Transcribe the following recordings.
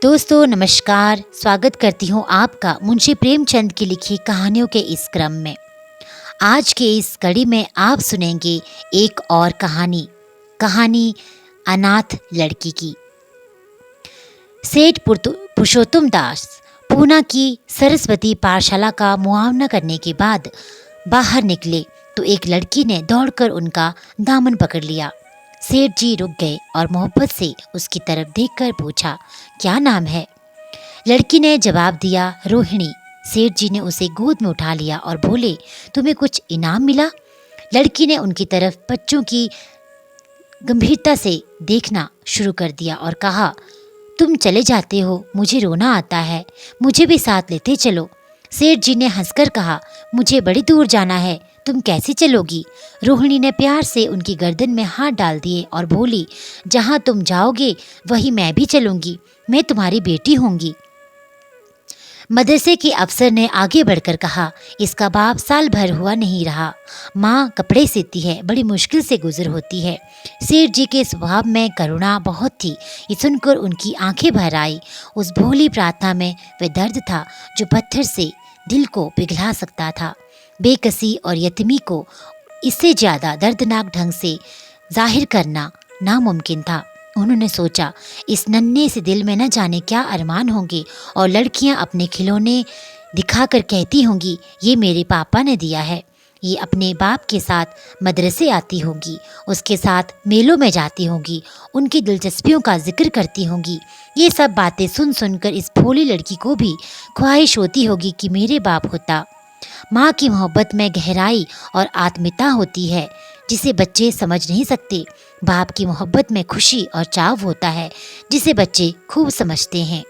दोस्तों नमस्कार, स्वागत करती हूँ आपका मुंशी प्रेमचंद की लिखी कहानियों के इस क्रम में। आज के इस कड़ी में आप सुनेंगे एक और कहानी अनाथ लड़की की। सेठ पुरुषोत्तम दास पूना की सरस्वती पाठशाला का मुआयना करने के बाद बाहर निकले तो एक लड़की ने दौड़कर उनका दामन पकड़ लिया। सेठ जी रुक गए और मोहब्बत से उसकी तरफ देखकर पूछा, क्या नाम है? लड़की ने जवाब दिया, रोहिणी। सेठ जी ने उसे गोद में उठा लिया और बोले, तुम्हें कुछ इनाम मिला? लड़की ने उनकी तरफ बच्चों की गंभीरता से देखना शुरू कर दिया और कहा, तुम चले जाते हो, मुझे रोना आता है, मुझे भी साथ लेते चलो। सेठ जी ने हंसकर कहा, मुझे बड़ी दूर जाना है, तुम कैसे चलोगी? रोहिणी ने प्यार से उनकी गर्दन में हाथ डाल दिए और बोली, जहाँ तुम जाओगे वहीं मैं भी चलूंगी, मैं तुम्हारी बेटी होंगी। मदरसे के अफसर ने आगे बढ़कर कहा, इसका बाप साल भर हुआ नहीं रहा, माँ कपड़े सीती है, बड़ी मुश्किल से गुजर होती है। सेठ जी के स्वभाव में करुणा बहुत थी। ये सुनकर उनकी आंखें भर आई। उस भोली प्रार्थना में वह दर्द था जो पत्थर से दिल को पिघला सकता था। बेकसी और यतीमी को इससे ज़्यादा दर्दनाक ढंग से जाहिर करना नामुमकिन था। उन्होंने सोचा, इस नन्हे से दिल में न जाने क्या अरमान होंगे और लड़कियां अपने खिलौने दिखाकर कहती होंगी, ये मेरे पापा ने दिया है। ये अपने बाप के साथ मदरसे आती होंगी, उसके साथ मेलों में जाती होंगी, उनकी दिलचस्पियों का जिक्र करती होंगी। ये सब बातें सुन सुनकर इस भोली लड़की को भी ख्वाहिश होती होगी कि मेरे बाप होता। माँ की मोहब्बत में गहराई और आत्मीयता होती है जिसे बच्चे समझ नहीं सकते। बाप की मोहब्बत में खुशी और चाव होता है जिसे बच्चे खूब समझते हैं।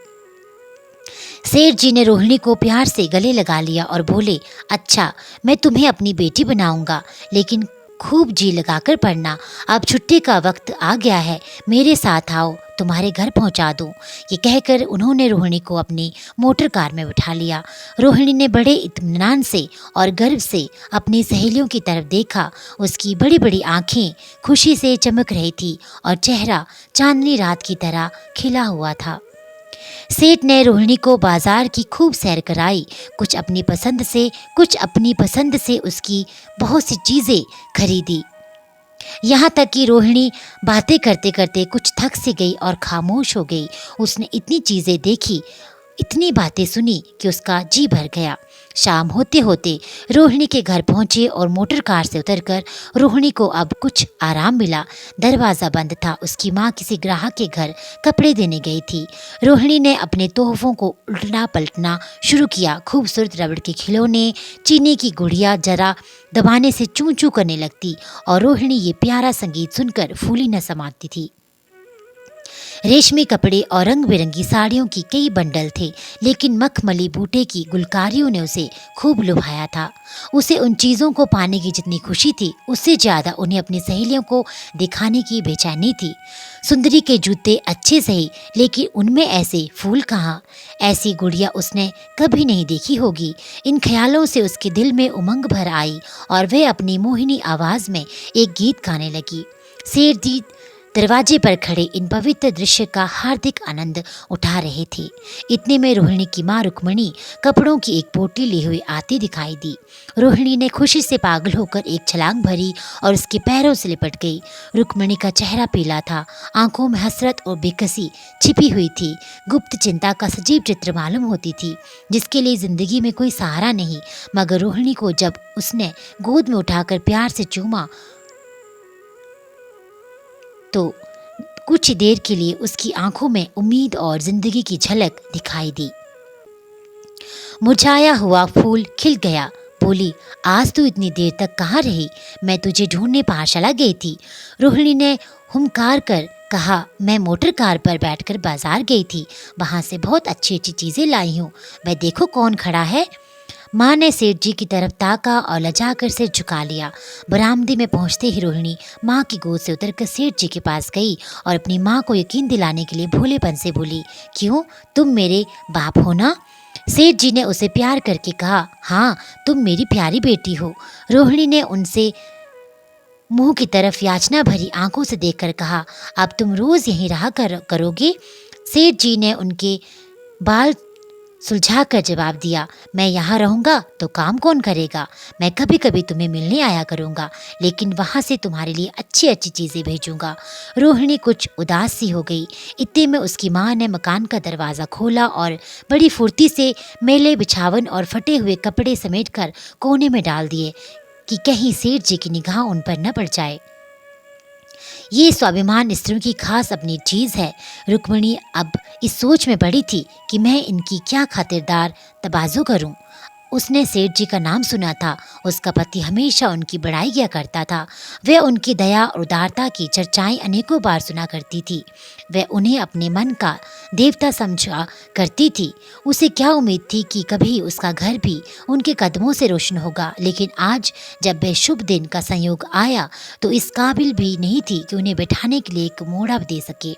सेठ जी ने रोहिणी को प्यार से गले लगा लिया और बोले, अच्छा, मैं तुम्हें अपनी बेटी बनाऊंगा, लेकिन खूब जी लगाकर पढ़ना। अब छुट्टी का वक्त आ गया है, मेरे साथ आओ, तुम्हारे घर पहुंचा दूं। ये कहकर उन्होंने रोहिणी को अपनी मोटर कार में बिठा लिया। रोहिणी ने बड़े इत्मीनान से और गर्व से अपनी सहेलियों की तरफ देखा। उसकी बड़ी बड़ी आंखें खुशी से चमक रही थी और चेहरा चांदनी रात की तरह खिला हुआ था। सेठ ने रोहिणी को बाजार की खूब सैर कराई। कुछ अपनी पसंद से उसकी बहुत सी चीज़ें खरीदी। यहाँ तक कि रोहिणी बातें करते करते कुछ थक सी गई और खामोश हो गई। उसने इतनी चीज़ें देखी, इतनी बातें सुनी कि उसका जी भर गया। शाम होते होते रोहिणी के घर पहुंचे और मोटर कार से उतरकर रोहिणी को अब कुछ आराम मिला। दरवाज़ा बंद था। उसकी माँ किसी ग्राहक के घर कपड़े देने गई थी। रोहिणी ने अपने तोहफों को उल्टना पलटना शुरू किया। खूबसूरत रबड़ के खिलौने, चीनी की गुड़िया जरा दबाने से चूं चूं करने लगती और रोहिणी ये प्यारा संगीत सुनकर फूली न समाती थी। रेशमी कपड़े और रंग बिरंगी साड़ियों की कई बंडल थे, लेकिन मखमली बूटे की गुलकारियों ने उसे खूब लुभाया था। उसे उन चीज़ों को पाने की जितनी खुशी थी, उससे ज़्यादा उन्हें अपनी सहेलियों को दिखाने की बेचैनी थी। सुंदरी के जूते अच्छे सही, लेकिन उनमें ऐसे फूल कहाँ? ऐसी गुड़िया उसने कभी नहीं देखी होगी। इन ख्यालों से उसके दिल में उमंग भर आई और वह अपनी मोहिनी आवाज़ में एक गीत गाने लगी। सेठ जी दरवाजे पर खड़े इन पवित्र दृश्य का हार्दिक आनंद उठा रहे थे। इतने में रोहिणी की माँ रुक्मणी कपड़ों की एक पोटली लिए हुए आती दिखाई दी। रोहिणी ने खुशी से पागल होकर एक छलांग भरी और उसके पैरों से लिपट गई। रुक्मणी का चेहरा पीला था, आंखों में हसरत और बेकसी छिपी हुई थी। गुप्त चिंता का सजीव चित्र मालूम होती थी, जिसके लिए जिंदगी में कोई सहारा नहीं। मगर रोहिणी को जब उसने गोद में उठाकर प्यार से चूमा तो कुछ देर के लिए उसकी आंखों में उम्मीद और जिंदगी की झलक दिखाई दी। मुरझाया हुआ फूल खिल गया। बोली, आज तू इतनी देर तक कहाँ रही? मैं तुझे ढूंढने पाठशाला गई थी। रोहिणी ने हुंकार कर कहा, मैं मोटर कार पर बैठकर बाजार गई थी, वहाँ से बहुत अच्छी अच्छी चीज़ें लाई हूँ। वह देखो कौन खड़ा है। माँ ने सेठ जी की तरफ ताका और लजाकर सिर झुका लिया। बरामदे में पहुंचते ही रोहिणी माँ की गोद से उतरकर सेठ जी के पास गई और अपनी माँ को यकीन दिलाने के लिए भोलेपन से बोली, क्यों, तुम मेरे बाप हो ना? सेठ जी ने उसे प्यार करके कहा, हाँ, तुम मेरी प्यारी बेटी हो। रोहिणी ने उनसे मुंह की तरफ याचना भरी आंखों से देखकर कहा, अब तुम रोज यहीं रहा करोगे? सेठ जी ने उनके बाल सुलझा कर जवाब दिया, मैं यहाँ रहूँगा तो काम कौन करेगा? मैं कभी कभी तुम्हें मिलने आया करूँगा, लेकिन वहाँ से तुम्हारे लिए अच्छी अच्छी चीज़ें भेजूँगा। रोहिणी कुछ उदास सी हो गई। इतने में उसकी माँ ने मकान का दरवाज़ा खोला और बड़ी फुर्ती से मेले बिछावन और फटे हुए कपड़े समेटकर कोने में डाल दिए कि कहीं सेठ जी की निगाह उन पर न पड़ जाए। ये स्वाभिमान स्त्रियों की खास अपनी चीज़ है। रुक्मिणी अब इस सोच में पड़ी थी कि मैं इनकी क्या खातिरदार तवाज़ो करूं। उसने सेठ जी का नाम सुना था। उसका पति हमेशा उनकी बड़ाई किया करता था। वह उनकी दया और उदारता की चर्चाएं अनेकों बार सुना करती थी। वह उन्हें अपने मन का देवता समझा करती थी। उसे क्या उम्मीद थी कि कभी उसका घर भी उनके कदमों से रोशन होगा, लेकिन आज जब वह शुभ दिन का संयोग आया तो इस काबिल भी नहीं थी कि उन्हें बैठाने के लिए एक मोड़ा दे सके।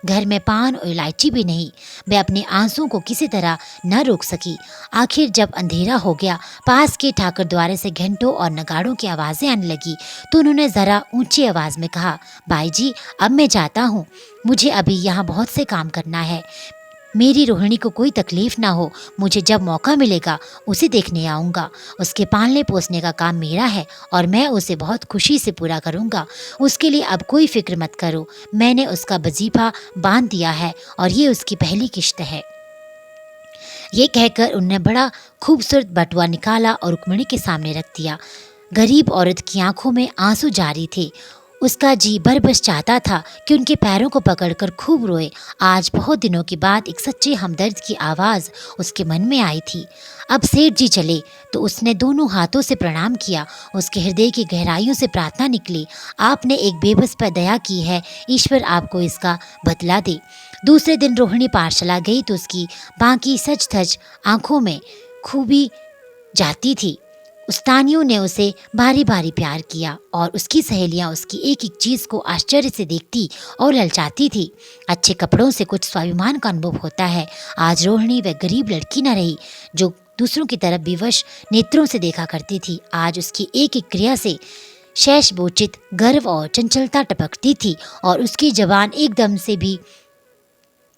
घर में पान और इलायची भी नहीं। वह अपने आंसुओं को किसी तरह न रोक सकी। आखिर जब अंधेरा हो गया, पास के ठाकर द्वारे से घंटों और नगाड़ों की आवाज़ें आने लगी तो उन्होंने ज़रा ऊंची आवाज़ में कहा, भाई जी अब मैं जाता हूँ, मुझे अभी यहाँ बहुत से काम करना है। मेरी रोहिणी को कोई तकलीफ ना हो। मुझे जब मौका मिलेगा उसे देखने आऊँगा। उसके पालने पोसने का काम मेरा है और मैं उसे बहुत खुशी से पूरा करूँगा। उसके लिए अब कोई फिक्र मत करो। मैंने उसका वजीफा बांध दिया है और ये उसकी पहली किश्त है। ये कहकर उन्होंने बड़ा खूबसूरत बटुआ निकाला और रुक्मिणी के सामने रख दिया। गरीब औरत की आंखों में आंसू जारी थे। उसका जी भर बस चाहता था कि उनके पैरों को पकड़कर खूब रोए। आज बहुत दिनों के बाद एक सच्चे हमदर्द की आवाज़ उसके मन में आई थी। अब सेठ जी चले तो उसने दोनों हाथों से प्रणाम किया। उसके हृदय की गहराइयों से प्रार्थना निकली, आपने एक बेबस पर दया की है, ईश्वर आपको इसका बदला दे। दूसरे दिन रोहिणी पाठशाला गई तो उसकी बाकी सच धज आंखों में खूबी जाती थी। उस्तानियों ने उसे भारी भारी प्यार किया और उसकी सहेलियां उसकी एक एक चीज़ को आश्चर्य से देखती और ललचाती थी। अच्छे कपड़ों से कुछ स्वाभिमान का अनुभव होता है। आज रोहिणी वह गरीब लड़की न रही जो दूसरों की तरफ विवश नेत्रों से देखा करती थी। आज उसकी एक एक क्रिया से शैशबोचित गर्व और चंचलता टपकती थी और उसकी जबान एकदम से भी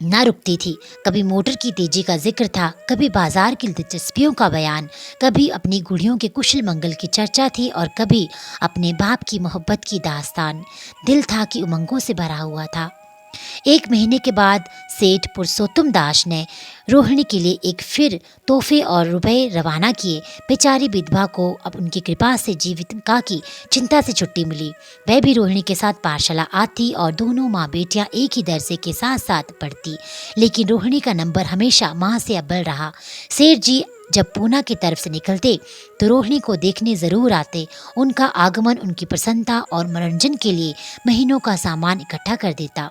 ना रुकती थी। कभी मोटर की तेजी का जिक्र था, कभी बाजार की दिलचस्पियों का बयान, कभी अपनी गुड़ियों के कुशल मंगल की चर्चा थी और कभी अपने बाप की मोहब्बत की दास्तान। दिल था कि उमंगों से भरा हुआ था। एक महीने के बाद सेठ पुरुषोत्तम दास ने रोहिणी के लिए एक फिर तोहफे और रुपए रवाना किए। बेचारी विधवा को अब उनकी कृपा से जीविका की चिंता से छुट्टी मिली। वह भी रोहिणी के साथ पाठशाला आती और दोनों माँ बेटियां एक ही दर्जे के साथ साथ पढ़ती, लेकिन रोहिणी का नंबर हमेशा माँ से अव्वल रहा। सेठ जी जब पूना की तरफ से निकलते तो रोहिणी को देखने जरूर आते। उनका आगमन उनकी प्रसन्नता और मनोरंजन के लिए महीनों का सामान इकट्ठा कर देता।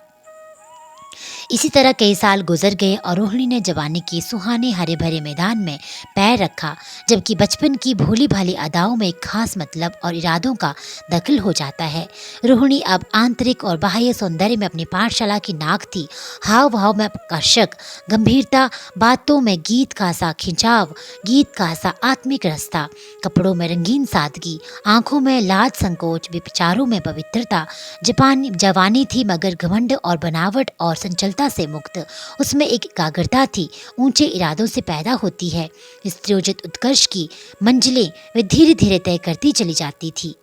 इसी तरह कई साल गुजर गए और रोहिणी ने जवानी के सुहाने हरे भरे मैदान में पैर रखा, जबकि बचपन की भोली भाली अदाओं में एक खास मतलब और इरादों का दखल हो जाता है। रोहिणी अब आंतरिक और बाह्य सौंदर्य में अपनी पाठशाला की नाक थी। हाव भाव में आकर्षक गंभीरता, बातों में गीत का सा खिंचाव, गीत का सा आत्मिक रस्ता, कपड़ों में रंगीन सादगी, आंखों में लाज संकोच, विचारों में पवित्रता। जवानी थी मगर घमंड और बनावट और संचलता से मुक्त। उसमें एक एकाग्रता थी, ऊंचे इरादों से पैदा होती है। स्त्रियोचित उत्कर्ष की मंजिलें वे धीरे धीरे तय करती चली जाती थी।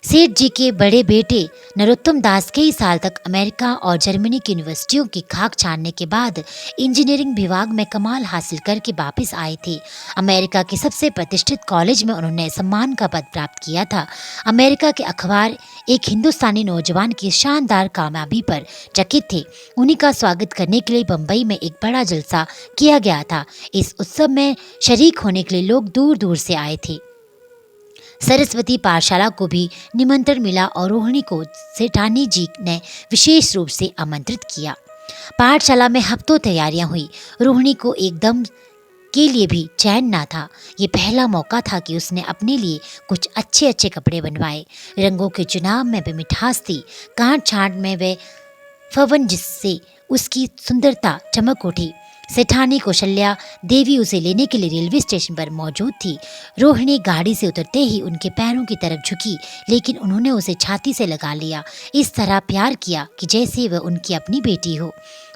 सेठ जी के बड़े बेटे नरोत्तम दास कई साल तक अमेरिका और जर्मनी की यूनिवर्सिटियों की खाक छानने के बाद इंजीनियरिंग विभाग में कमाल हासिल करके वापस आए थे। अमेरिका के सबसे प्रतिष्ठित कॉलेज में उन्होंने सम्मान का पद प्राप्त किया था। अमेरिका के अखबार एक हिंदुस्तानी नौजवान की शानदार कामयाबी पर चकित थे। उन्हीं का स्वागत करने के लिए बम्बई में एक बड़ा जलसा किया गया था। इस उत्सव में शरीक होने के लिए लोग दूर दूर से आए थे। सरस्वती पाठशाला को भी निमंत्रण मिला और रोहिणी को सेठानी जी ने विशेष रूप से आमंत्रित किया। पाठशाला में हफ्तों तैयारियां हुई। रोहिणी को एकदम के लिए भी चैन ना था। ये पहला मौका था कि उसने अपने लिए कुछ अच्छे अच्छे कपड़े बनवाए। रंगों के चुनाव में वे मिठास थी, काट छांट में वे फवन जिससे उसकी सुंदरता चमक उठी। सेठानी कौशल्या देवी उसे लेने के लिए रेलवे स्टेशन पर मौजूद थी। रोहिणी गाड़ी से उतरते ही उनके पैरों की तरफ झुकी, लेकिन उन्होंने उसे छाती से लगा लिया, इस तरह प्यार किया कि जैसे वह उनकी अपनी बेटी हो।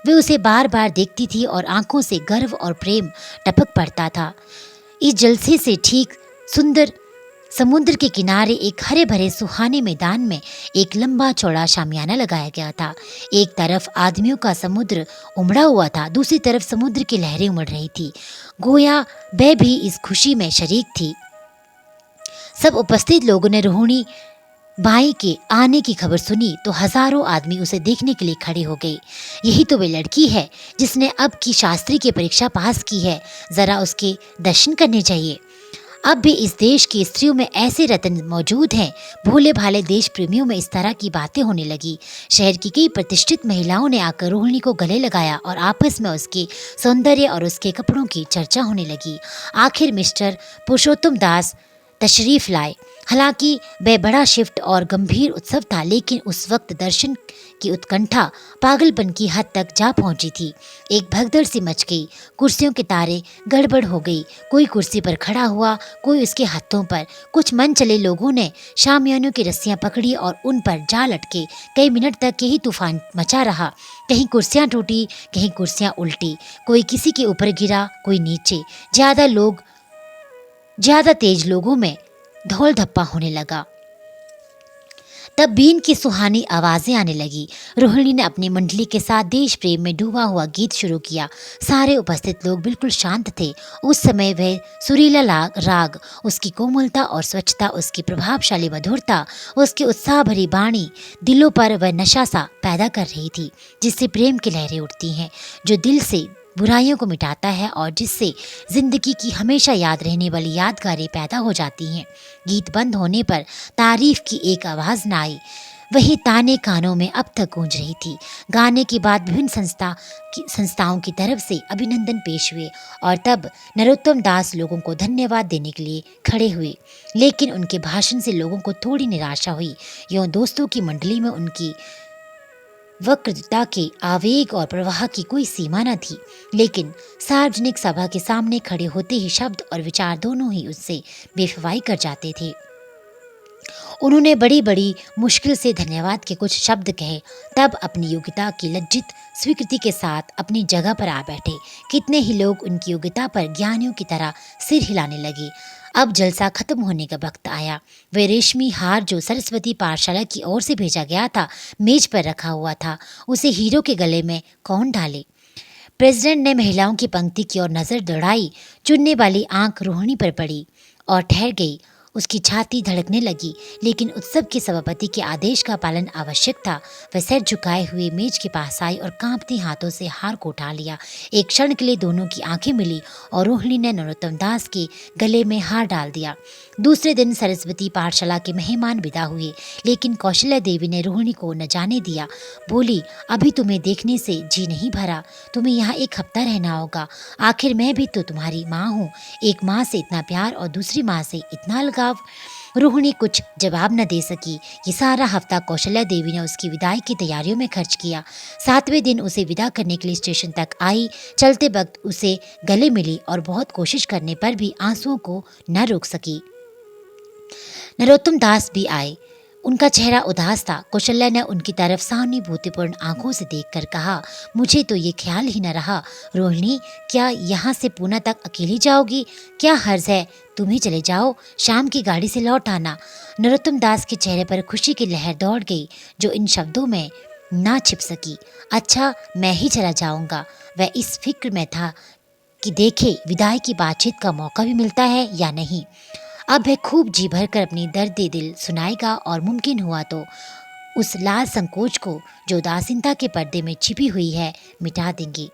वे उसे बार बार देखती थी और आंखों से गर्व और प्रेम टपक पड़ता था। इस जलसे से ठीक सुंदर समुद्र के किनारे एक हरे भरे सुहाने मैदान में एक लंबा चौड़ा शामियाना लगाया गया था। एक तरफ आदमियों का समुद्र उमड़ा हुआ था, दूसरी तरफ समुद्र की लहरें उमड़ रही थी। गोया वह भी इस खुशी में शरीक थी। सब उपस्थित लोगों ने रोहिणी बाई के आने की खबर सुनी तो हजारों आदमी उसे देखने के लिए खड़े हो गए। यही तो वे लड़की है जिसने अब की शास्त्री की परीक्षा पास की है, जरा उसके दर्शन करने चाहिए। अब भी इस देश की स्त्रियों में ऐसे रत्न मौजूद हैं। भोले भाले देश प्रेमियों में इस तरह की बातें होने लगी। शहर की कई प्रतिष्ठित महिलाओं ने आकर रोहिणी को गले लगाया और आपस में उसके सौंदर्य और उसके कपड़ों की चर्चा होने लगी। आखिर मिस्टर पुरुषोत्तम दास तशरीफ लाए। हालांकि वह बड़ा शिफ्ट और गंभीर उत्सव था, लेकिन उस वक्त दर्शन की उत्कंठा पागलपन की हद तक जा पहुंची थी। एक भगदड़ सी मच गई, कुर्सियों के तारे गड़बड़ हो गई, कोई कुर्सी पर खड़ा हुआ, कोई उसके हाथों पर। कुछ मन चले लोगों ने शामियानों की रस्सियां पकड़ी और उन पर जा लटके। कई मिनट तक यही तूफान मचा रहा। कहीं कुर्सियां टूटी, कहीं कुर्सियां उल्टी, कोई किसी के ऊपर गिरा, कोई नीचे। ज्यादा तेज लोगों में धौल धप्पा होने लगा। तब बीन की सुहानी आवाजें आने लगी। रोहिणी ने अपनी मंडली के साथ देश प्रेम में डूबा हुआ गीत शुरू किया। सारे उपस्थित लोग बिल्कुल शांत थे। उस समय वह सुरीला राग, उसकी कोमलता और स्वच्छता, उसकी प्रभावशाली मधुरता, उसकी उत्साह भरी वाणी दिलों पर वह नशा सा पैदा कर रही थी, जिससे प्रेम की लहरें उठती हैं, जो दिल से बुराइयों को मिटाता है और जिससे जिंदगी की हमेशा याद रहने वाली यादगारें पैदा हो जाती हैं। गीत बंद होने पर तारीफ की एक आवाज न आई, वही ताने कानों में अब तक गूंज रही थी। गाने के बाद विभिन्न संस्थाओं की तरफ से अभिनंदन पेश हुए और तब नरोत्तम दास लोगों को धन्यवाद देने के लिए खड़े हुए, लेकिन उनके भाषण से लोगों को थोड़ी निराशा हुई। यूं दोस्तों की मंडली में उनकी वक्रता के आवेग और प्रवाह की कोई सीमा न थी, लेकिन सार्वजनिक सभा के सामने खड़े होते ही शब्द और विचार दोनों ही उससे बेफवाही कर जाते थे। उन्होंने बड़ी बड़ी मुश्किल से धन्यवाद के कुछ शब्द कहे, तब अपनी योग्यता की लज्जित स्वीकृति के साथ अपनी जगह पर आ बैठे। कितने ही लोग उनकी योग्यता पर ज्ञानियों की तरह सिर हिलाने लगे। अब जलसा खत्म होने का वक्त आया। वह रेशमी हार जो सरस्वती पाठशाला की ओर से भेजा गया था, मेज पर रखा हुआ था। उसे हीरो के गले में कौन डाले? प्रेसिडेंट ने महिलाओं की पंक्ति की ओर नजर दौड़ाई। चुनने वाली आंख रोहिणी पर पड़ी और ठहर गई। उसकी छाती धड़कने लगी, लेकिन उत्सव के सभापति के आदेश का पालन आवश्यक था। वह सिर झुकाए हुए मेज के पास आई और कांपते हाथों से हार को उठा लिया। एक क्षण के लिए दोनों की आंखें मिली और रोहिणी ने नरोत्तम दास के गले में हार डाल दिया। दूसरे दिन सरस्वती पाठशाला के मेहमान विदा हुए, लेकिन कौशल्या देवी ने रोहिणी को न जाने दिया। बोली, अभी तुम्हें देखने से जी नहीं भरा, तुम्हें यहाँ एक हफ्ता रहना होगा। आखिर मैं भी तो तुम्हारी माँ हूँ। एक माँ से इतना प्यार और दूसरी माँ से इतना अलगाव। रोहिणी कुछ जवाब न दे सकी। ये सारा हफ्ता कौशल्या देवी ने उसकी विदाई की तैयारियों में खर्च किया। 7वें दिन उसे विदा करने के लिए स्टेशन तक आई। चलते वक्त उसे गले मिली और बहुत कोशिश करने पर भी आंसुओं को न रोक सकी। नरोत्तम दास भी आए। उनका चेहरा उदास था। कौशल्या ने उनकी तरफ सहानुभूतिपूर्ण आंखों से देखकर कहा, मुझे तो ये ख्याल ही न रहा, रोहिणी, क्या यहाँ से पूना तक अकेली जाओगी? क्या हर्ज है, तुम ही चले जाओ, शाम की गाड़ी से लौट आना। नरोत्तम दास के चेहरे पर खुशी की लहर दौड़ गई, जो इन शब्दों में ना छिप सकी। अच्छा, मैं ही चला जाऊंगा। वह इस फिक्र में था कि देखे विदाई की बातचीत का मौका भी मिलता है या नहीं। अब वह खूब जी भरकर अपनी दर्द दिल सुनाएगा और मुमकिन हुआ तो उस लाल संकोच को जो उदासीनता के पर्दे में छिपी हुई है मिटा देंगी।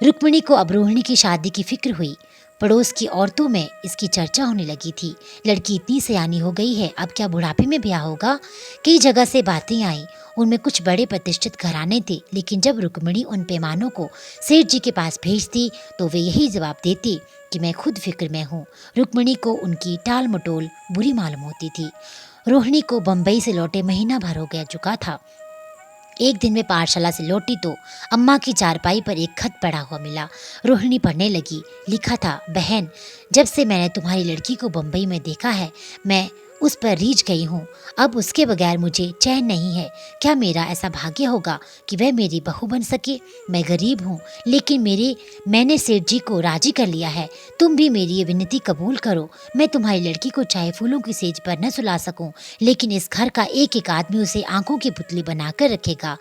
रुक्मिणी को अब रोहिणी की शादी की फिक्र हुई। पड़ोस की औरतों में इसकी चर्चा होने लगी थी। लड़की इतनी सयानी हो गई है, अब क्या बुढ़ापे में ब्याह होगा? कई जगह से बातें आई। उनमें कुछ बड़े प्रतिष्ठित घराने थे, लेकिन जब रुक्मिणी उन पैमानों को सेठ जी के पास भेजती तो वे यही जवाब देती कि मैं खुद फिक्र में हूँ। रुक्मिणी को उनकी टाल मटोल बुरी मालूम होती थी। रोहिणी को बम्बई से लौटे महीना भर हो गया चुका था। एक दिन मैं पाठशाला से लौटी तो अम्मा की चारपाई पर एक खत पड़ा हुआ मिला। रोहिणी पढ़ने लगी। लिखा था, बहन, जब से मैंने तुम्हारी लड़की को बम्बई में देखा है मैं उस पर रीझ गई हूँ। अब उसके बगैर मुझे चैन नहीं है। क्या मेरा ऐसा भाग्य होगा कि वह मेरी बहू बन सके? मैं गरीब हूँ, लेकिन मैंने सेठ जी को राजी कर लिया है। तुम भी मेरी ये विनती कबूल करो। मैं तुम्हारी लड़की को चाहे फूलों की सेज पर न सुला सकूं, लेकिन इस घर का एक एक आदमी उसे आंखों की पुतली बनाकर रखेगा।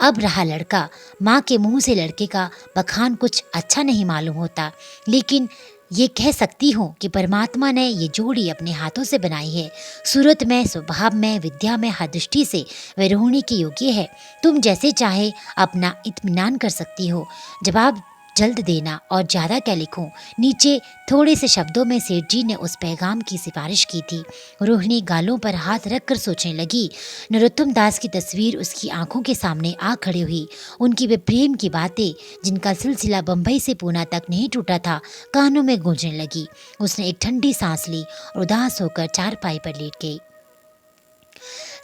अब रहा लड़का, माँ के मुंह से लड़के का बखान कुछ अच्छा नहीं मालूम होता, लेकिन ये कह सकती हूँ कि परमात्मा ने ये जोड़ी अपने हाथों से बनाई है। सूरत में, स्वभाव में, विद्या में, हर दृष्टि से वह रोहिणी के योग्य है। तुम जैसे चाहे अपना इत्मीनान कर सकती हो। जवाब जल्द देना। और ज़्यादा क्या लिखूं? नीचे थोड़े से शब्दों में सेठ जी ने उस पैगाम की सिफारिश की थी। रोहिणी गालों पर हाथ रखकर सोचने लगी। नरोत्तम दास की तस्वीर उसकी आंखों के सामने आ खड़ी हुई। उनकी वे प्रेम की बातें, जिनका सिलसिला बम्बई से पूना तक नहीं टूटा था, कानों में गूंजने लगी। उसने एक ठंडी सांस ली और उदास होकर चारपाई पर लेट गई।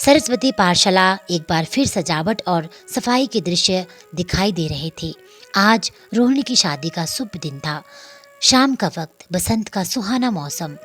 सरस्वती पाठशाला एक बार फिर सजावट और सफाई के दृश्य दिखाई दे रहे थे। आज रोहिणी की शादी का शुभ दिन था। शाम का वक्त, बसंत का सुहाना मौसम।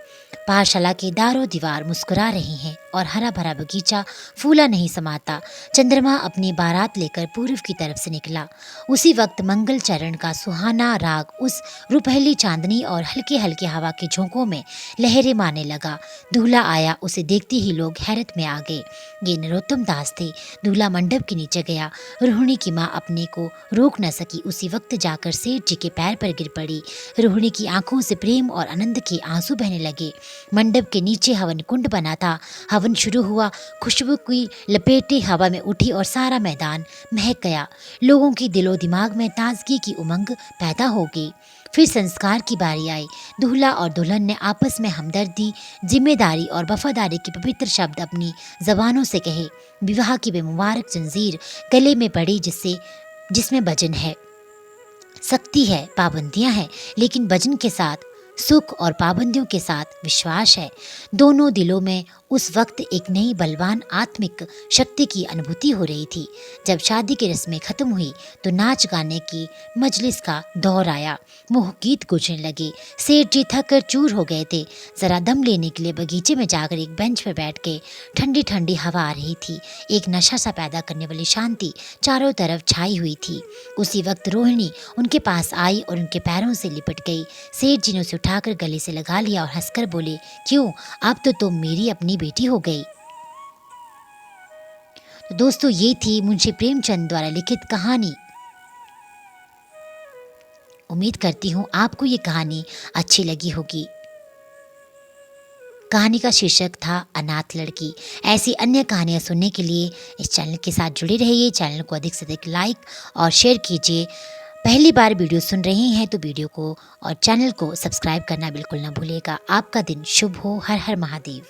पाठशाला के दारों दीवार मुस्कुरा रही हैं और हरा भरा बगीचा फूला नहीं समाता। चंद्रमा अपनी बारात लेकर पूर्व की तरफ से निकला। उसी वक्त मंगल चरण का सुहाना राग उस रुपहली चांदनी और हल्के हल्के हवा के झोंकों में लहरें मारने लगा। दूल्हा आया, उसे देखते ही लोग हैरत में आ गए। ये नरोत्तम दास थे। दूल्हा मंडप के नीचे गया। रोहिणी की माँ अपने को रोक न सकी। उसी वक्त जाकर सेठ जी के पैर पर गिर पड़ी। रोहिणी की आंखों से प्रेम और आनंद के आंसू बहने लगे। मंडप के नीचे हवन कुंड बना था। हवन शुरू हुआ। खुशबू की लपेटें हवा में उठी और सारा मैदान महक गया। लोगों की दिलो दिमाग में ताजगी की उमंग पैदा हो गई। फिर संस्कार की बारी आई। दूल्हा और दुल्हन ने आपस में हमदर्दी, जिम्मेदारी और वफादारी के पवित्र शब्द अपनी जबानों से कहे। विवाह की वे मुबारक जंजीर गले में पड़ी जिसमें वजन है, सख्ती है, पाबंदियां हैं, लेकिन वजन के साथ सुख और पाबंदियों के साथ विश्वास है। दोनों दिलों में उस वक्त एक नई बलवान आत्मिक शक्ति की अनुभूति हो रही थी। जब शादी की रस्में खत्म हुई तो नाच गाने की मजलिस का दौर आया। मोह गीत गूंजने लगे। सेठ जी थक कर चूर हो गए थे। जरा दम लेने के लिए बगीचे में जाकर एक बेंच पर बैठ के ठंडी ठंडी हवा आ रही थी। एक नशा सा पैदा करने वाली शांति चारों तरफ छाई हुई थी। उसी वक्त रोहिणी उनके पास आई और उनके पैरों से लिपट गई। सेठ जी ने उसे उठाकर गले से लगा लिया और हंसकर बोले, क्यों, अब तो तुम मेरी अपनी बेटी हो गई। तो दोस्तों, ये थी मुंशी प्रेमचंद द्वारा लिखित कहानी। उम्मीद करती हूँ आपको ये कहानी अच्छी लगी होगी। कहानी का शीर्षक था अनाथ लड़की। ऐसी अन्य कहानियाँ सुनने के लिए इस चैनल के साथ जुड़े रहिए। चैनल को अधिक से अधिक लाइक और शेयर कीजिए। पहली बार वीडियो सुन रहे हैं तो वीडियो को और चैनल को सब्सक्राइब करना बिल्कुल ना भूलिएगा। आपका दिन शुभ हो। हर हर महादेव।